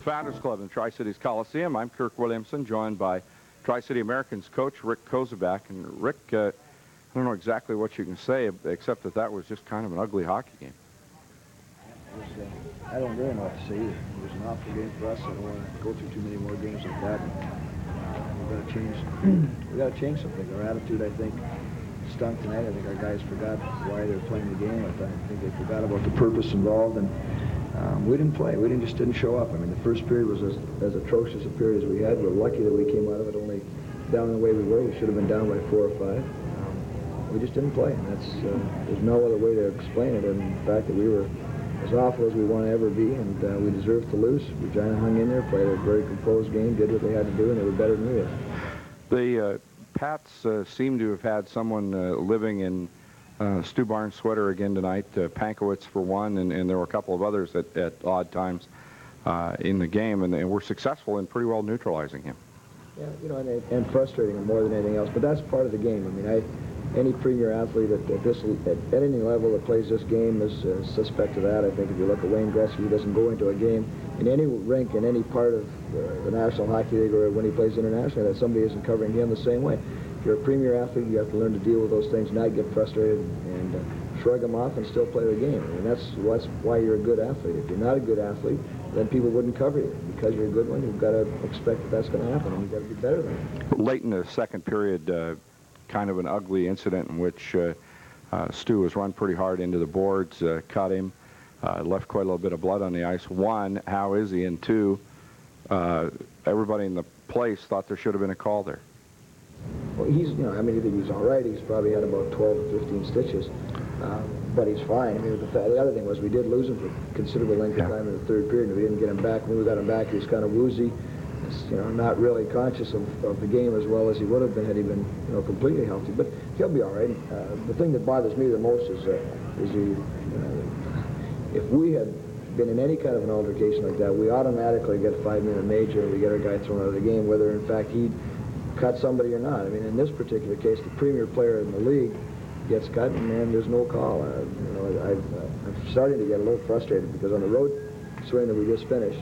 Founders Club in Tri-Cities Coliseum. I'm Kirk Williamson, joined by Tri-City Americans coach Rick Kozuback. And Rick, I don't know exactly what you can say, except that that was just kind of an ugly hockey game. I don't really know what to say either. It was an awful game for us. I don't want to go through too many more games like that. We've got to change. We got to change something. Our attitude, I think, stunk tonight. I think our guys forgot why they were playing the game. I think they forgot about the purpose involved, and we didn't play. We just didn't show up. I mean, the first period was as atrocious a period as we had. We're lucky that we came out of it only down the way we were. We should have been down by 4 or 5. We just didn't play, and that's there's no other way to explain it. And the fact that we were as awful as we want to ever be, and we deserved to lose. Regina hung in there, played a very composed game, did what they had to do, and they were better than we were. The Pats seem to have had someone living in Stu Barnes' sweater again tonight. Pankowitz for one, and there were a couple of others at odd times in the game, and were successful in pretty well neutralizing him. Yeah, you know, and frustrating him more than anything else. But that's part of the game. I mean, any premier athlete at any level that plays this game is suspect of that. I think if you look at Wayne Gretzky, he doesn't go into a game in any rink in any part of the National Hockey League or when he plays internationally that somebody isn't covering him the same way. If you're a premier athlete, you have to learn to deal with those things, not get frustrated and shrug them off and still play the game. I mean, that's why you're a good athlete. If you're not a good athlete, then people wouldn't cover you. Because you're a good one, you've got to expect that that's going to happen, and you've got to be better than it. Late in the second period, kind of an ugly incident in which Stu was run pretty hard into the boards, cut him, left quite a little bit of blood on the ice. One, how is he? And two, everybody in the place thought there should have been a call there. Well, he's, you know, I mean, I think he's all right. He's probably had about 12 or 15 stitches, but he's fine. I mean, the other thing was we did lose him for considerable length of time in the third period, and we didn't get him back. When we got him back, he was kind of woozy. You know, not really conscious of the game as well as he would have been had he been, you know, completely healthy. But he'll be all right. The thing that bothers me the most is if we had been in any kind of an altercation like that, we automatically get a 5-minute major and we get our guy thrown out of the game, whether in fact he cut somebody or not. I mean, in this particular case, the premier player in the league gets cut, and there's no call. You know, I'm starting to get a little frustrated because on the road swing that we just finished,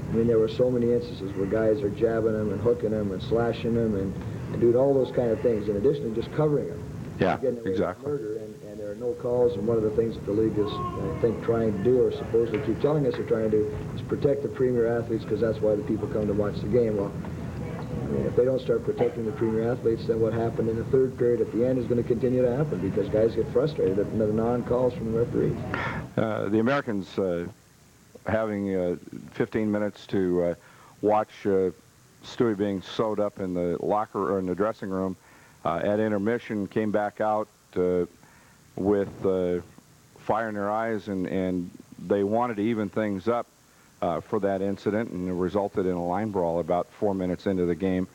I mean, there were so many instances where guys are jabbing him and hooking him and slashing him and doing all those kind of things, in addition to just covering him. Yeah, getting away exactly. with murder, and there are no calls, and one of the things that the league is, I think, trying to do, or supposedly keep telling us they're trying to do, is protect the premier athletes, because that's why the people come to watch the game. Well, I mean, if they don't start protecting the premier athletes, then what happened in the third period at the end is going to continue to happen, because guys get frustrated at the non-calls from the referees. The Americans having 15 minutes to watch Stewie being sewed up in the locker or in the dressing room at intermission, came back out with fire in their eyes, and they wanted to even things up for that incident, and it resulted in a line brawl about 4 minutes into the game,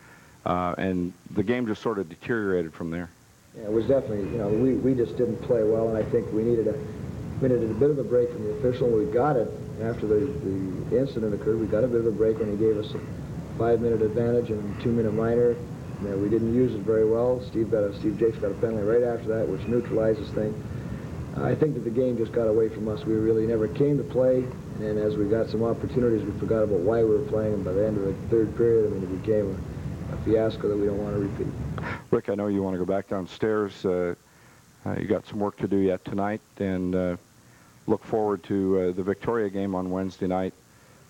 and the game just sort of deteriorated from there. Yeah, it was definitely, you know, we just didn't play well, and I think we needed a bit of a break from the official. We got it after the incident occurred. We got a bit of a break when he gave us a 5-minute advantage and a 2-minute minor. We didn't use it very well. Steve Jakes got a penalty right after that, which neutralizes things. I think that the game just got away from us. We really never came to play, and as we got some opportunities, we forgot about why we were playing, and by the end of the third period, I mean, it became a fiasco that we don't want to repeat. Rick, I know you want to go back downstairs. You got some work to do yet tonight, and look forward to the Victoria game on Wednesday night.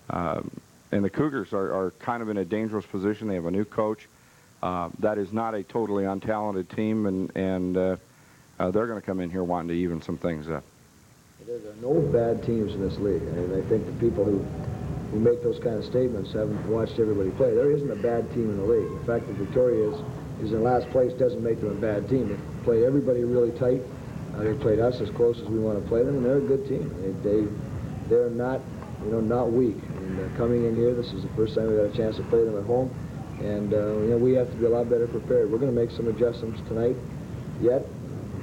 And the Cougars are kind of in a dangerous position. They have a new coach. That is not a totally untalented team, and they're going to come in here wanting to even some things up. There are no bad teams in this league, and I think the people who make those kind of statements haven't watched everybody play. There isn't a bad team in the league. The fact that Victoria is in last place doesn't make them a bad team. They play everybody really tight. They played us as close as we want to play them, and they're a good team. They're not, you know, not weak. And coming in here, this is the first time we got a chance to play them at home, and you know, we have to be a lot better prepared. We're going to make some adjustments tonight. Yet,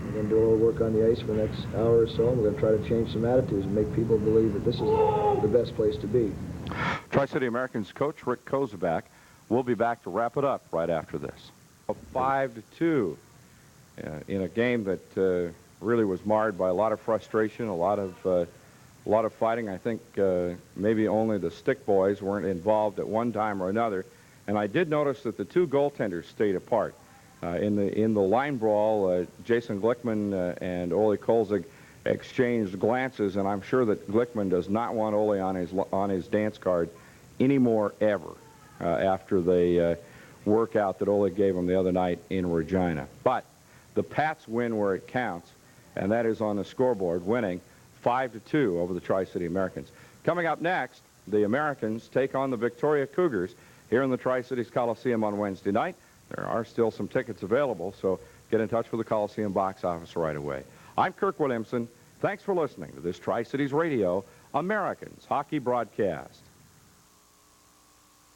we're going to do a little work on the ice for the next hour or so. And we're going to try to change some attitudes and make people believe that this is the best place to be. Tri-City Americans coach Rick Kozuback will be back to wrap it up right after this. 5-2 in a game that really was marred by a lot of frustration, a lot of A lot of fighting. I think maybe only the Stick Boys weren't involved at one time or another. And I did notice that the two goaltenders stayed apart. In the line brawl, Jason Glickman and Ole Kolzig exchanged glances, and I'm sure that Glickman does not want Ole on his dance card anymore ever after the workout that Ole gave him the other night in Regina. But the Pats win where it counts, and that is on the scoreboard, winning 5-2 over the Tri-City Americans. Coming up next, the Americans take on the Victoria Cougars here in the Tri-Cities Coliseum on Wednesday night. There are still some tickets available, so get in touch with the Coliseum box office right away. I'm Kirk Williamson. Thanks for listening to this Tri-Cities Radio Americans Hockey Broadcast.